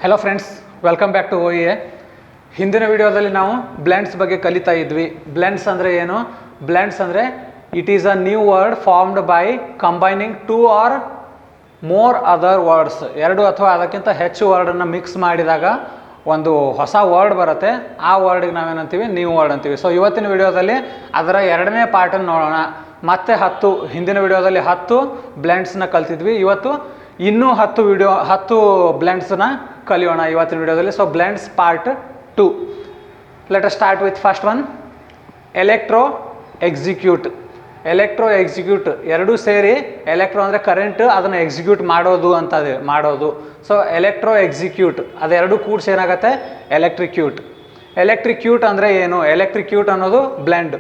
Hello friends, welcome back to OEA. ಹಿಂದಿನ ವಿಡಿಯೋದಲ್ಲಿ ನಾವು ಬ್ಲೆಂಡ್ಸ್ ಬಗ್ಗೆ ಕಲಿತಾ ಇದ್ವಿ. ಬ್ಲೆಂಡ್ಸ್ ಅಂದರೆ ಏನು? ಬ್ಲೆಂಡ್ಸ್ ಅಂದರೆ it is a new word formed by combining 2 or more other words. 2 ಅಥವಾ ಅದಕ್ಕಿಂತ ಹೆಚ್ಚು ವರ್ಡನ್ನು ಮಿಕ್ಸ್ ಮಾಡಿದಾಗ ಒಂದು ಹೊಸ ವರ್ಡ್ ಬರುತ್ತೆ. ಆ ವರ್ಡಿಗೆ ನಾವೇನಂತೀವಿ? ನ್ಯೂ ವರ್ಡ್ ಅಂತೀವಿ. ಸೊ ಇವತ್ತಿನ ವಿಡಿಯೋದಲ್ಲಿ ಅದರ 2ನೇ ಪಾರ್ಟನ್ನು ನೋಡೋಣ. ಮತ್ತೆ 10 ಹಿಂದಿನ ವಿಡಿಯೋದಲ್ಲಿ 10 ಬ್ಲೆಂಡ್ಸ್ನ ಕಲ್ತಿದ್ವಿ. ಇವತ್ತು ಇನ್ನೂ 10 ಬ್ಲೆಂಡ್ಸ್ನ ಕಲಿಯೋಣ ಇವತ್ತಿನ ವಿಡಿಯೋದಲ್ಲಿ. So blends part 2. Let us start with first one, electro execute. Electro execute ಎರಡೂ ಸೇರಿ, ಎಲೆಕ್ಟ್ರೋ ಅಂದರೆ ಕರೆಂಟ್, ಅದನ್ನು ಎಕ್ಸಿಕ್ಯೂಟ್ ಮಾಡೋದು ಅಂತದೆ, ಮಾಡೋದು. ಸೊ ಎಲೆಕ್ಟ್ರೋ ಎಕ್ಸಿಕ್ಯೂಟ್ ಅದೆರಡು ಕೂಡ್ಸ್ ಏನಾಗುತ್ತೆ? ಎಲೆಕ್ಟ್ರಿಕ್ಯೂಟ್. ಎಲೆಕ್ಟ್ರಿಕ್ಯೂಟ್ ಅಂದರೆ ಏನು? ಎಲೆಕ್ಟ್ರಿಕ್ಯೂಟ್ ಅನ್ನೋದು ಬ್ಲೆಂಡ್.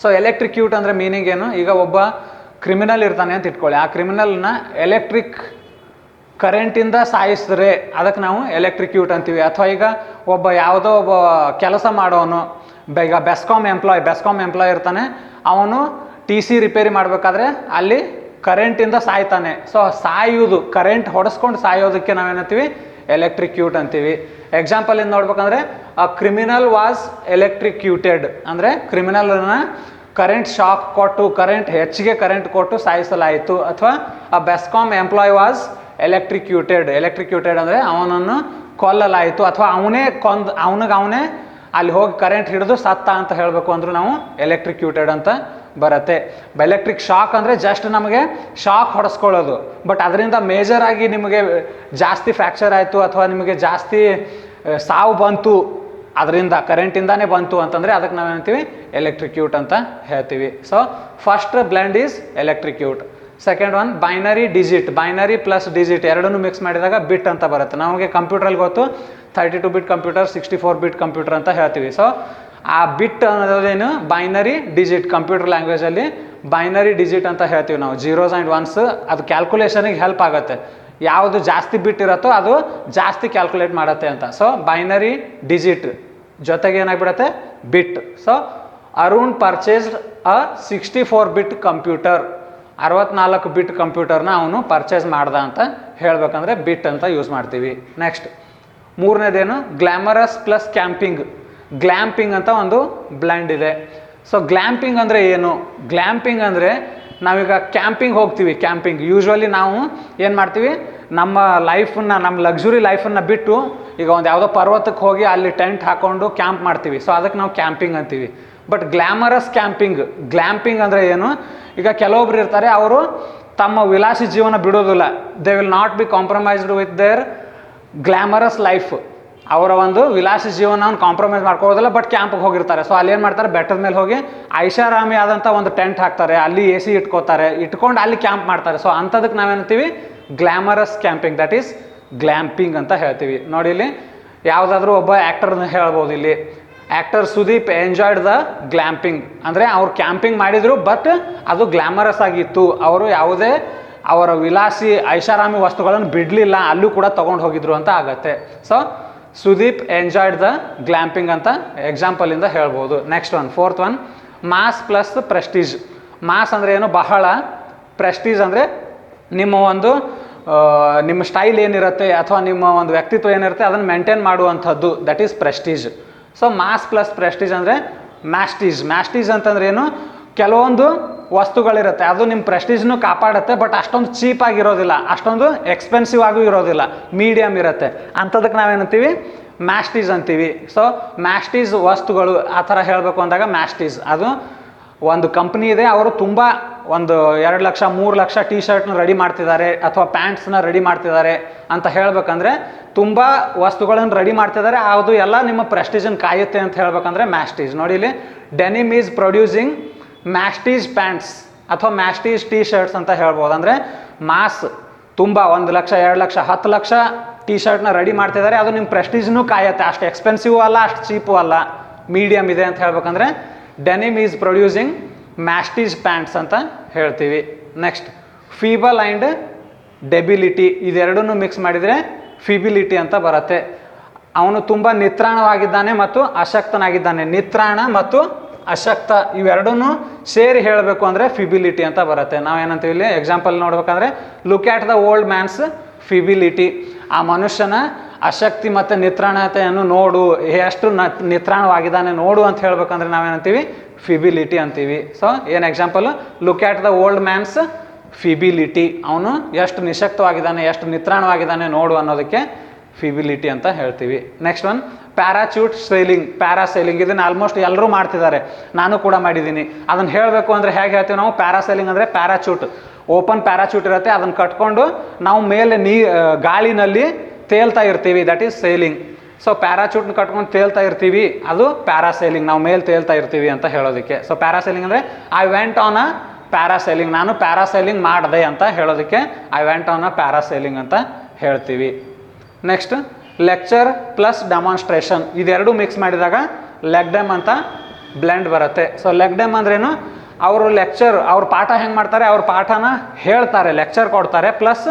ಸೊ ಎಲೆಕ್ಟ್ರಿಕ್ಯೂಟ್ ಅಂದರೆ ಮೀನಿಂಗ್ ಏನು? ಈಗ ಒಬ್ಬ ಕ್ರಿಮಿನಲ್ ಇರ್ತಾನೆ ಅಂತ ಇಟ್ಕೊಳ್ಳಿ. ಆ ಕ್ರಿಮಿನಲ್ನ ಎಲೆಕ್ಟ್ರಿಕ್ ಕರೆಂಟಿಂದ ಸಾಯಿಸಿದ್ರೆ ಅದಕ್ಕೆ ನಾವು ಎಲೆಕ್ಟ್ರಿಕ್ಯೂಟ್ ಅಂತೀವಿ. ಅಥವಾ ಈಗ ಯಾವುದೋ ಒಬ್ಬ ಕೆಲಸ ಮಾಡೋನು, ಈಗ ಬೆಸ್ಕಾಮ್ ಎಂಪ್ಲಾಯ್ ಇರ್ತಾನೆ, ಅವನು TC ರಿಪೇರಿ ಮಾಡಬೇಕಾದ್ರೆ ಅಲ್ಲಿ ಕರೆಂಟಿಂದ ಸಾಯ್ತಾನೆ. ಸೊ ಸಾಯೋದು, ಕರೆಂಟ್ ಹೊಡೆಸ್ಕೊಂಡು ಸಾಯೋದಕ್ಕೆ ನಾವೇನಂತೀವಿ? ಎಲೆಕ್ಟ್ರಿಕ್ಯೂಟ್ ಅಂತೀವಿ. ಎಕ್ಸಾಂಪಲಿಂದ ನೋಡ್ಬೇಕಂದ್ರೆ ಅ ಕ್ರಿಮಿನಲ್ ವಾಸ್ ಎಲೆಕ್ಟ್ರಿಕ್ಯೂಟೆಡ್ ಅಂದರೆ ಕ್ರಿಮಿನಲ್ನ ಕರೆಂಟ್ ಶಾಕ್ ಕೊಟ್ಟು, ಹೆಚ್ಚಿಗೆ ಕರೆಂಟ್ ಕೊಟ್ಟು ಸಾಯಿಸಲಾಯಿತು. ಅಥವಾ ಅ ಬೆಸ್ಕಾಮ್ ಎಂಪ್ಲಾಯ್ ವಾಸ್ ಎಲೆಕ್ಟ್ರಿಕ್ಯೂಟೆಡ್ ಅಂದರೆ ಅವನನ್ನು ಕೊಲ್ಲಲಾಯಿತು, ಅಥವಾ ಅವನೇ ಅಲ್ಲಿ ಹೋಗಿ ಕರೆಂಟ್ ಹಿಡಿದು ಸತ್ತ ಅಂತ ಹೇಳಬೇಕು ಅಂದ್ರೂ ನಾವು ಎಲೆಕ್ಟ್ರಿಕ್ಯೂಟೆಡ್ ಅಂತ ಬರುತ್ತೆ. ಎಲೆಕ್ಟ್ರಿಕ್ ಶಾಕ್ ಅಂದರೆ ಜಸ್ಟ್ ನಮಗೆ ಶಾಕ್ ಹೊಡೆಸ್ಕೊಳ್ಳೋದು, ಬಟ್ ಅದರಿಂದ ಮೇಜರ್ ಆಗಿ ನಿಮಗೆ ಜಾಸ್ತಿ ಫ್ರ್ಯಾಕ್ಚರ್ ಆಯಿತು ಅಥವಾ ನಿಮಗೆ ಜಾಸ್ತಿ ಸಾವು ಬಂತು, ಅದರಿಂದ ಕರೆಂಟಿಂದಾನೇ ಬಂತು ಅಂತಂದರೆ ಅದಕ್ಕೆ ನಾವೇನಂತೀವಿ? ಎಲೆಕ್ಟ್ರಿಕ್ಯೂಟ್ ಅಂತ ಹೇಳ್ತೀವಿ. So first blend is electrocute. Second one binary digit. Binary plus digit ಎರಡನ್ನೂ ಮಿಕ್ಸ್ ಮಾಡಿದಾಗ ಬಿಟ್ ಅಂತ ಬರುತ್ತೆ. ನಮಗೆ ಕಂಪ್ಯೂಟ್ರಲ್ಲಿ ಗೊತ್ತು 32 ಬಿಟ್ ಕಂಪ್ಯೂಟರ್, 64 ಬಿಟ್ ಕಂಪ್ಯೂಟರ್ ಅಂತ ಹೇಳ್ತೀವಿ. ಸೊ ಆ ಬಿಟ್ ಅನ್ನೋದೇನು? Binary digit. ಕಂಪ್ಯೂಟರ್ ಲ್ಯಾಂಗ್ವೇಜಲ್ಲಿ ಬೈನರಿ ಡಿಜಿಟ್ ಅಂತ ಹೇಳ್ತೀವಿ ನಾವು. 0s and 1s ಅದು ಕ್ಯಾಲ್ಕುಲೇಷನಿಗೆ ಹೆಲ್ಪ್ ಆಗುತ್ತೆ. ಯಾವುದು ಜಾಸ್ತಿ ಬಿಟ್ ಇರುತ್ತೋ ಅದು ಜಾಸ್ತಿ ಕ್ಯಾಲ್ಕುಲೇಟ್ ಮಾಡುತ್ತೆ ಅಂತ. ಸೊ ಬೈನರಿ ಡಿಜಿಟ್ ಜೊತೆಗೆ ಏನಾಗ್ಬಿಡುತ್ತೆ? Bit. So Arun purchased a 64 bit computer. 64 bit ಕಂಪ್ಯೂಟರ್ನ ಅವನು ಪರ್ಚೇಸ್ ಮಾಡ್ದ ಅಂತ ಹೇಳಬೇಕಂದ್ರೆ ಬಿಟ್ ಅಂತ ಯೂಸ್ ಮಾಡ್ತೀವಿ. ನೆಕ್ಸ್ಟ್ ಮೂರನೇದೇನು? Glamorous plus camping. ಗ್ಲ್ಯಾಂಪಿಂಗ್ ಅಂತ ಒಂದು ಬ್ಲೆಂಡ್ ಇದೆ. ಸೊ ಗ್ಲ್ಯಾಂಪಿಂಗ್ ಅಂದರೆ ಏನು? ಗ್ಲ್ಯಾಂಪಿಂಗ್ ಅಂದರೆ ನಾವೀಗ ಕ್ಯಾಂಪಿಂಗ್ ಹೋಗ್ತೀವಿ. ಕ್ಯಾಂಪಿಂಗ್ ಯೂಶ್ವಲಿ ನಾವು ಏನು ಮಾಡ್ತೀವಿ? ನಮ್ಮ ಲಕ್ಸುರಿ ಲೈಫನ್ನು ಬಿಟ್ಟು ಈಗ ಒಂದು ಯಾವುದೋ ಪರ್ವತಕ್ಕೆ ಹೋಗಿ ಅಲ್ಲಿ ಟೆಂಟ್ ಹಾಕ್ಕೊಂಡು ಕ್ಯಾಂಪ್ ಮಾಡ್ತೀವಿ. ಸೊ ಅದಕ್ಕೆ ನಾವು ಕ್ಯಾಂಪಿಂಗ್ ಅಂತೀವಿ. ಬಟ್ ಗ್ಲಾಮರಸ್ ಗ್ಲ್ಯಾಂಪಿಂಗ್ ಅಂದರೆ ಏನು? ಈಗ ಕೆಲವೊಬ್ರು ಇರ್ತಾರೆ, ಅವರು ತಮ್ಮ ವಿಲಾಸಿ ಜೀವನ ಬಿಡೋದಿಲ್ಲ. They will not be compromised with their glamorous life. ಅವರ ಒಂದು ವಿಲಾಸಿ ಜೀವನವನ್ನು ಕಾಂಪ್ರಮೈಸ್ ಮಾಡ್ಕೊಳ್ಳೋದಿಲ್ಲ, ಬಟ್ ಕ್ಯಾಂಪಿಗೆ ಹೋಗಿರ್ತಾರೆ. ಸೊ ಅಲ್ಲಿ ಏನು ಮಾಡ್ತಾರೆ? ಬೆಟ್ಟದ ಮೇಲೆ ಹೋಗಿ ಐಷಾರಾಮಿ ಆದಂಥ ಒಂದು ಟೆಂಟ್ ಹಾಕ್ತಾರೆ, ಅಲ್ಲಿ AC ಇಟ್ಕೊಂಡು ಅಲ್ಲಿ ಕ್ಯಾಂಪ್ ಮಾಡ್ತಾರೆ. ಸೊ ಅಂಥದಕ್ಕೆ ನಾವೇನಂತೀವಿ? Glamorous camping. That is glamping ಅಂತ ಹೇಳ್ತೀವಿ. ನೋಡಿ, ಇಲ್ಲಿ ಯಾವುದಾದ್ರೂ ಒಬ್ಬ ಆ್ಯಕ್ಟರ್ನ ಹೇಳ್ಬೋದು. ಇಲ್ಲಿ actor Sudeep enjoyed the glamping ಅಂದರೆ ಅವ್ರು ಕ್ಯಾಂಪಿಂಗ್ ಮಾಡಿದರು, ಬಟ್ ಅದು ಗ್ಲಾಮರಸ್ ಆಗಿತ್ತು. ಅವರು ಯಾವುದೇ ಅವರ ವಿಲಾಸಿ ಐಷಾರಾಮಿ ವಸ್ತುಗಳನ್ನು ಬಿಡಲಿಲ್ಲ, ಅಲ್ಲೂ ಕೂಡ ತೊಗೊಂಡು ಹೋಗಿದ್ರು ಅಂತ ಆಗತ್ತೆ. So Sudeep enjoyed the glamping ಅಂತ ಎಕ್ಸಾಂಪಲಿಂದ ಹೇಳ್ಬೋದು. Next one, fourth one, mass plus prestige. Mass ಅಂದರೆ ಏನು? ಬಹಳ. ಪ್ರೆಸ್ಟೀಜ್ ಅಂದರೆ ನಿಮ್ಮ ಸ್ಟೈಲ್ ಏನಿರುತ್ತೆ ಅಥವಾ ನಿಮ್ಮ ಒಂದು ವ್ಯಕ್ತಿತ್ವ ಏನಿರುತ್ತೆ ಅದನ್ನು ಮೇಂಟೈನ್ ಮಾಡುವಂಥದ್ದು. That is prestige. So mass plus prestige ಅಂದರೆ ಮ್ಯಾಸ್ಟೀಜ್ ಅಂತಂದ್ರೆ ಏನು? ಕೆಲವೊಂದು ವಸ್ತುಗಳಿರುತ್ತೆ, ಅದು ನಿಮ್ಮ ಪ್ರೆಸ್ಟೀಜ್ನು ಕಾಪಾಡುತ್ತೆ, ಬಟ್ ಅಷ್ಟೊಂದು ಚೀಪಾಗಿರೋದಿಲ್ಲ, ಅಷ್ಟೊಂದು ಎಕ್ಸ್ಪೆನ್ಸಿವ್ ಆಗೂ ಇರೋದಿಲ್ಲ, ಮೀಡಿಯಮ್ ಇರುತ್ತೆ. ಅಂಥದಕ್ಕೆ ನಾವೇನಂತೀವಿ? ಮ್ಯಾಸ್ಟೀಜ್ ಅಂತೀವಿ. ಸೊ ಮ್ಯಾಸ್ಟೀಜ್ ವಸ್ತುಗಳು ಆ ಥರ ಹೇಳಬೇಕು ಅಂದಾಗ ಮ್ಯಾಸ್ಟೀಜ್ ಅದು ಒಂದು ಕಂಪ್ನಿ ಇದೆ, ಅವರು ತುಂಬ ಒಂದು 2 ಲಕ್ಷ 3 ಲಕ್ಷ T-ಶರ್ಟ್ನ ರೆಡಿ ಮಾಡ್ತಿದ್ದಾರೆ ಅಥವಾ ಪ್ಯಾಂಟ್ಸ್ನ ರೆಡಿ ಮಾಡ್ತಿದ್ದಾರೆ ಅಂತ ಹೇಳಬೇಕಂದ್ರೆ ತುಂಬ ವಸ್ತುಗಳನ್ನು ರೆಡಿ ಮಾಡ್ತಿದ್ದಾರೆ, ಅದು ಎಲ್ಲ ನಿಮ್ಮ ಪ್ರೆಸ್ಟೀಜನ್ನು ಕಾಯುತ್ತೆ ಅಂತ ಹೇಳಬೇಕಂದ್ರೆ ಮ್ಯಾಸ್ಟೀಜ್. ನೋಡಿ, ಇಲ್ಲಿ denim is producing mastige pants ಅಥವಾ ಮ್ಯಾಸ್ಟೀಜ್ T-ಶರ್ಟ್ಸ್ ಅಂತ ಹೇಳ್ಬೋದು. ಅಂದರೆ ಮಾಸ್ ತುಂಬ 1 ಲಕ್ಷ 2 ಲಕ್ಷ 10 ಲಕ್ಷ T-ಶರ್ಟ್ನ ರೆಡಿ ಮಾಡ್ತಿದ್ದಾರೆ, ಅದು ನಿಮ್ಮ ಪ್ರೆಸ್ಟೀಜ್ನೂ ಕಾಯುತ್ತೆ. ಅಷ್ಟು ಎಕ್ಸ್ಪೆನ್ಸಿವ್ ಅಲ್ಲ, ಅಷ್ಟು ಚೀಪು ಅಲ್ಲ, ಮೀಡಿಯಮ್ ಇದೆ ಅಂತ ಹೇಳ್ಬೇಕಂದ್ರೆ denim is producing mastige pants ಅಂತ ಹೇಳ್ತೀವಿ. Next feeble and debility. ಇದೆರಡನ್ನೂ ಮಿಕ್ಸ್ ಮಾಡಿದರೆ ಫೀಬಿಲಿಟಿ ಅಂತ ಬರುತ್ತೆ. ಅವನು ತುಂಬ ನಿತ್ರಾಣವಾಗಿದ್ದಾನೆ ಮತ್ತು ಅಶಕ್ತನಾಗಿದ್ದಾನೆ. ನಿತ್ರಾಣ ಮತ್ತು ಅಶಕ್ತ ಇವೆರಡನ್ನೂ ಸೇರಿ ಹೇಳಬೇಕು ಅಂದರೆ ಫಿಬಿಲಿಟಿ ಅಂತ ಬರುತ್ತೆ. ನಾವೇನಂತೀವಿ ಇಲ್ಲಿ ಎಕ್ಸಾಂಪಲ್ ನೋಡ್ಬೇಕಂದ್ರೆ look at the old man's feebility. ಆ ಮನುಷ್ಯನ ಅಶಕ್ತಿ ಮತ್ತು ನಿತ್ರಾಣತೆಯನ್ನು ನೋಡು, ಎಷ್ಟು ನಿತ್ರಾಣವಾಗಿದ್ದಾನೆ ನೋಡು ಅಂತ ಹೇಳ್ಬೇಕಂದ್ರೆ ನಾವೇನಂತೀವಿ ಫಿಬಿಲಿಟಿ ಅಂತೀವಿ. ಸೊ ಏನು example, look at the old man's feebility, ಅವನು ಎಷ್ಟು ನಿಶಕ್ತವಾಗಿದ್ದಾನೆ ಎಷ್ಟು ನಿತ್ರಾಣವಾಗಿದ್ದಾನೆ ನೋಡು ಅನ್ನೋದಕ್ಕೆ ಫಿಬಿಲಿಟಿ ಅಂತ ಹೇಳ್ತೀವಿ. Next one parachute sailing. Parasailing ಇದನ್ನು ಆಲ್ಮೋಸ್ಟ್ ಎಲ್ಲರೂ ಮಾಡ್ತಿದ್ದಾರೆ, ನಾನು ಕೂಡ ಮಾಡಿದ್ದೀನಿ. ಅದನ್ನು ಹೇಳಬೇಕು ಅಂದರೆ ಹೇಗೆ ಹೇಳ್ತೀವಿ ನಾವು, ಪ್ಯಾರಾಸೈಲಿಂಗ್ ಅಂದರೆ ಪ್ಯಾರಾಚೂಟ್, ಓಪನ್ ಪ್ಯಾರಾಚೂಟ್ ಇರುತ್ತೆ, ಅದನ್ನು ಕಟ್ಕೊಂಡು ನಾವು ಮೇಲೆ ಗಾಳಿನಲ್ಲಿ ತೇಲ್ತಾ ಇರ್ತೀವಿ, ದಟ್ ಈಸ್ ಸೇಲಿಂಗ್. ಸೊ ಪ್ಯಾರಾಚೂಟ್ನ ಕಟ್ಕೊಂಡು ತೇಲ್ತಾ ಇರ್ತೀವಿ, ಅದು ಪ್ಯಾರಾಸೈಲಿಂಗ್, ನಾವು ಮೇಲೆ ತೇಲ್ತಾ ಇರ್ತೀವಿ ಅಂತ ಹೇಳೋದಕ್ಕೆ. ಸೊ ಪ್ಯಾರಾಸೈಲಿಂಗ್ ಅಂದರೆ I went on a parasailing, ನಾನು ಪ್ಯಾರಾಸೈಲಿಂಗ್ ಮಾಡಿದೆ ಅಂತ ಹೇಳೋದಕ್ಕೆ I went on a parasailing ಅಂತ ಹೇಳ್ತೀವಿ. ನೆಕ್ಸ್ಟ್ ಲೆಕ್ಚರ್ ಪ್ಲಸ್ ಡೆಮಾನ್ಸ್ಟ್ರೇಷನ್, ಇದೆರಡು ಮಿಕ್ಸ್ ಮಾಡಿದಾಗ ಲೆಕ್ಡೆಮ್ ಅಂತ ಬ್ಲೆಂಡ್ ಬರುತ್ತೆ. ಸೊ ಲೆಕ್ಡೆಮ್ ಅಂದ್ರೇನು, ಅವರು ಲೆಕ್ಚರ್ ಅವ್ರ ಪಾಠ ಹೆಂಗೆ ಮಾಡ್ತಾರೆ, ಅವ್ರ ಪಾಠನ ಹೇಳ್ತಾರೆ, ಲೆಕ್ಚರ್ ಕೊಡ್ತಾರೆ, ಪ್ಲಸ್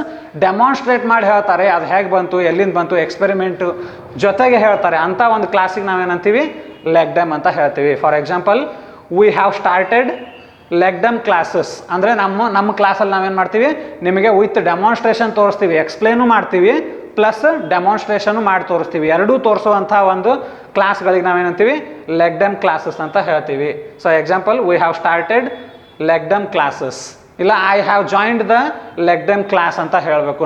ಡೆಮಾನ್ಸ್ಟ್ರೇಟ್ ಮಾಡಿ ಹೇಳ್ತಾರೆ, ಅದು ಹೇಗೆ ಬಂತು ಎಲ್ಲಿಂದ ಬಂತು ಎಕ್ಸ್ಪೆರಿಮೆಂಟು ಜೊತೆಗೆ ಹೇಳ್ತಾರೆ, ಅಂಥ ಒಂದು ಕ್ಲಾಸಿಗೆ ನಾವೇನಂತೀವಿ ಲೆಕ್ಡೆಮ್ ಅಂತ ಹೇಳ್ತೀವಿ. For example, we have started lecdem classes ಅಂದರೆ ನಮ್ಮ ಕ್ಲಾಸಲ್ಲಿ ನಾವೇನು ಮಾಡ್ತೀವಿ, ನಿಮಗೆ ವಿತ್ ಡೆಮಾನ್ಸ್ಟ್ರೇಷನ್ ತೋರಿಸ್ತೀವಿ, ಎಕ್ಸ್ಪ್ಲೇನು ಮಾಡ್ತೀವಿ, ಪ್ಲಸ್ ಡೆಮಾನ್ಸ್ಟ್ರೇಷನು ಮಾಡಿ ತೋರಿಸ್ತೀವಿ, ಎರಡೂ ತೋರಿಸುವಂಥ ಒಂದು ಕ್ಲಾಸ್ಗಳಿಗೆ ನಾವೇನಂತೀವಿ ಲೆಕ್ಡೆಮ್ ಕ್ಲಾಸಸ್ ಅಂತ ಹೇಳ್ತೀವಿ. So example, we have started lecdem classes, ಇಲ್ಲ I have joined the lecdem class ಅಂತ ಹೇಳಬೇಕು.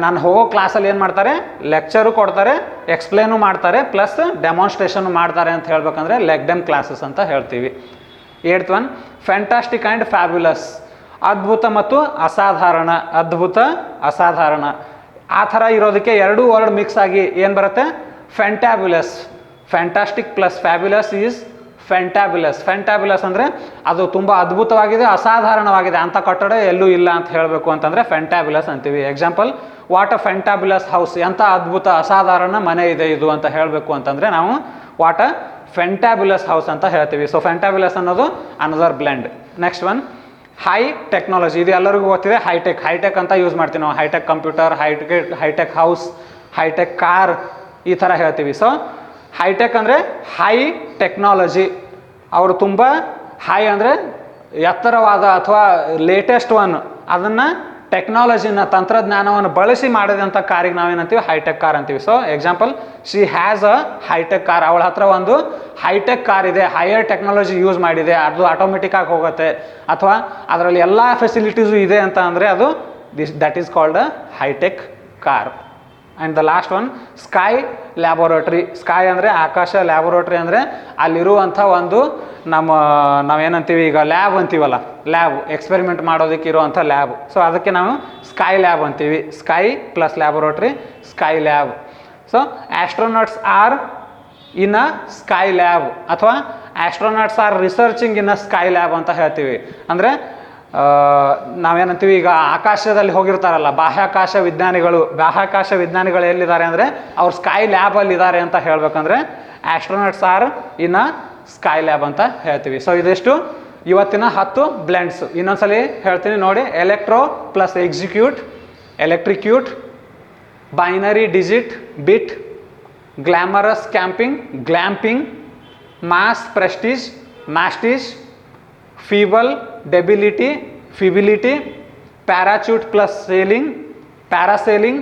ನಾನು ಹೋಗೋ ಕ್ಲಾಸಲ್ಲಿ ಏನು ಮಾಡ್ತಾರೆ, ಲೆಕ್ಚರು ಕೊಡ್ತಾರೆ, ಎಕ್ಸ್ಪ್ಲೇನು ಮಾಡ್ತಾರೆ, ಪ್ಲಸ್ ಡೆಮಾನ್ಸ್ಟ್ರೇಷನು ಮಾಡ್ತಾರೆ ಅಂತ ಹೇಳ್ಬೇಕಂದ್ರೆ ಲೆಕ್ಡೆಮ್ ಕ್ಲಾಸಸ್ ಅಂತ ಹೇಳ್ತೀವಿ. 8th one fantastic and fabulous, ಅದ್ಭುತ ಮತ್ತು ಅಸಾಧಾರಣ, ಅದ್ಭುತ ಅಸಾಧಾರಣ ಆ ಥರ ಇರೋದಕ್ಕೆ ಎರಡು ವರ್ಡ್ ಮಿಕ್ಸ್ ಆಗಿ ಏನು ಬರುತ್ತೆ, fantabulous. Fantastic plus fabulous is fantabulous. Fantabulous ಅಂದರೆ ಅದು ತುಂಬ ಅದ್ಭುತವಾಗಿದೆ, ಅಸಾಧಾರಣವಾಗಿದೆ, ಅಂಥ ಕಟ್ಟಡ ಎಲ್ಲೂ ಇಲ್ಲ ಅಂತ ಹೇಳಬೇಕು ಅಂತಂದರೆ ಫ್ಯಾಂಟಾಬ್ಯುಲಸ್ ಅಂತೀವಿ. ಎಕ್ಸಾಂಪಲ್, ವಾಟ್ ಅ ಫ್ಯಾಂಟಾಬ್ಯುಲಸ್ ಹೌಸ್, ಎಂಥ ಅದ್ಭುತ ಅಸಾಧಾರಣ ಮನೆ ಇದೆ ಇದು ಅಂತ ಹೇಳಬೇಕು ಅಂತಂದರೆ ನಾವು ವಾಟ್ ಅ ಫ್ಯಾಂಟಾಬ್ಯುಲಸ್ ಹೌಸ್ ಅಂತ ಹೇಳ್ತೀವಿ. ಸೊ ಫ್ಯಾಂಟಾಬ್ಯುಲಸ್ ಅನ್ನೋದು another blend. Next one high technology, ಇದು ಎಲ್ಲರಿಗೂ ಗೊತ್ತಿದೆ, ಹೈಟೆಕ್. ಹೈಟೆಕ್ ಅಂತ ಯೂಸ್ ಮಾಡ್ತೀವಿ ನಾವು, high tech computer, high tech house, high tech car ಈ ಥರ ಹೇಳ್ತೀವಿ. ಸೊ ಹೈಟೆಕ್ ಅಂದರೆ ಹೈ ಟೆಕ್ನಾಲಜಿ, ಅವರು ತುಂಬ ಹೈ ಅಂದರೆ ಎತ್ತರವಾದ ಅಥವಾ ಲೇಟೆಸ್ಟ್ ಒನ್, ಅದನ್ನು ಟೆಕ್ನಾಲಜಿನ ತಂತ್ರಜ್ಞಾನವನ್ನು ಬಳಸಿ ಮಾಡಿದಂಥ ಕಾರಿಗೆ ನಾವೇನಂತೀವಿ ಹೈಟೆಕ್ ಕಾರ್ ಅಂತೀವಿ. So example, she has a high tech car, ಅವಳ ಹತ್ರ ಒಂದು ಹೈಟೆಕ್ ಕಾರ್ ಇದೆ, ಹೈಯರ್ ಟೆಕ್ನಾಲಜಿ ಯೂಸ್ ಮಾಡಿದೆ, ಅದು ಆಟೋಮೆಟಿಕ್ ಆಗಿ ಹೋಗುತ್ತೆ, ಅಥವಾ ಅದರಲ್ಲಿ ಎಲ್ಲ ಫೆಸಿಲಿಟೀಸು ಇದೆ ಅಂತ ಅಂದರೆ ಅದು that is called a high tech car. And the last one sky laboratory. Sky ಅಂದರೆ ಆಕಾಶ, ಲ್ಯಾಬೊರೇಟ್ರಿ ಅಂದರೆ ಅಲ್ಲಿರುವಂಥ ಒಂದು ನಾವೇನಂತೀವಿ ಈಗ ಲ್ಯಾಬ್ ಅಂತೀವಲ್ಲ, ಲ್ಯಾಬ್ ಎಕ್ಸ್ಪೆರಿಮೆಂಟ್ ಮಾಡೋದಕ್ಕೆ ಇರುವಂಥ ಲ್ಯಾಬ್. ಸೊ ಅದಕ್ಕೆ ನಾವು ಸ್ಕೈ ಲ್ಯಾಬ್ ಅಂತೀವಿ. Sky plus laboratory, sky lab. So astronauts are in a sky lab, ಅಥವಾ astronauts are researching in a sky lab ಅಂತ ಹೇಳ್ತೀವಿ. ಅಂದರೆ ನಾವೇನಂತೀವಿ ಈಗ ಆಕಾಶದಲ್ಲಿ ಹೋಗಿರ್ತಾರಲ್ಲ ಬಾಹ್ಯಾಕಾಶ ವಿಜ್ಞಾನಿಗಳು ಎಲ್ಲಿದ್ದಾರೆ ಅಂದರೆ ಅವ್ರು ಸ್ಕೈ ಲ್ಯಾಬಲ್ಲಿ ಇದ್ದಾರೆ ಅಂತ ಹೇಳ್ಬೇಕಂದ್ರೆ astronauts are in a sky lab ಅಂತ ಹೇಳ್ತೀವಿ. ಸೊ ಇದಿಷ್ಟು ಇವತ್ತಿನ 10 ಬ್ಲೆಂಡ್ಸ್. ಇನ್ನೊಂದ್ಸಲಿ ಹೇಳ್ತೀನಿ ನೋಡಿ, electro plus execute, electrocute, binary digit bit, glamorous camping, glamping, mass prestige, mastige, feeble, debitity, feebility, parachute plus sailing, parasailing,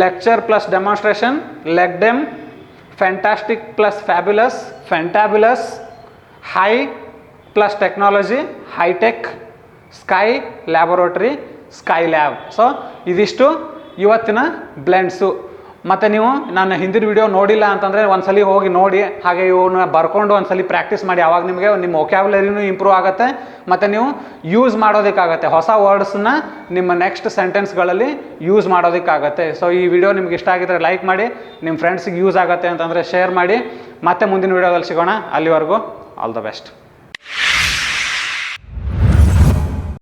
lecture plus demonstration, LECDEM, fantastic plus fabulous, fantabulous, high plus technology, high tech, sky laboratory, sky lab. So ಇದಿಷ್ಟು ಇವತ್ತಿನ ಬ್ಲೆಂಡ್ಸು. ಮತ್ತು ನೀವು ನನ್ನ ಹಿಂದಿನ video ನೋಡಿಲ್ಲ ಅಂತಂದರೆ ಒಂದ್ಸಲಿ ಹೋಗಿ ನೋಡಿ, ಹಾಗೆ ಇವನ್ನ ಬರ್ಕೊಂಡು ಒಂದ್ಸಲಿ ಪ್ರಾಕ್ಟೀಸ್ ಮಾಡಿ, ಆವಾಗ ನಿಮಗೆ ನಿಮ್ಮ ವೊಕ್ಯಾಬ್ಯುಲರಿನೂ ಇಂಪ್ರೂವ್ ಆಗುತ್ತೆ, ಮತ್ತು ನೀವು ಯೂಸ್ ಮಾಡೋದಕ್ಕಾಗತ್ತೆ, ಹೊಸ ವರ್ಡ್ಸನ್ನ ನಿಮ್ಮ ನೆಕ್ಸ್ಟ್ ಸೆಂಟೆನ್ಸ್ಗಳಲ್ಲಿ ಯೂಸ್ ಮಾಡೋದಕ್ಕಾಗತ್ತೆ. ಸೊ ಈ ವಿಡಿಯೋ ನಿಮ್ಗೆ ಇಷ್ಟ ಆಗಿದ್ರೆ ಲೈಕ್ ಮಾಡಿ, ನಿಮ್ಮ ಫ್ರೆಂಡ್ಸಿಗೆ ಯೂಸ್ ಆಗುತ್ತೆ ಅಂತಂದರೆ ಶೇರ್ ಮಾಡಿ. ಮತ್ತೆ ಮುಂದಿನ ವಿಡಿಯೋದಲ್ಲಿ ಸಿಗೋಣ, ಅಲ್ಲಿವರೆಗೂ ಆಲ್ ದ ಬೆಸ್ಟ್.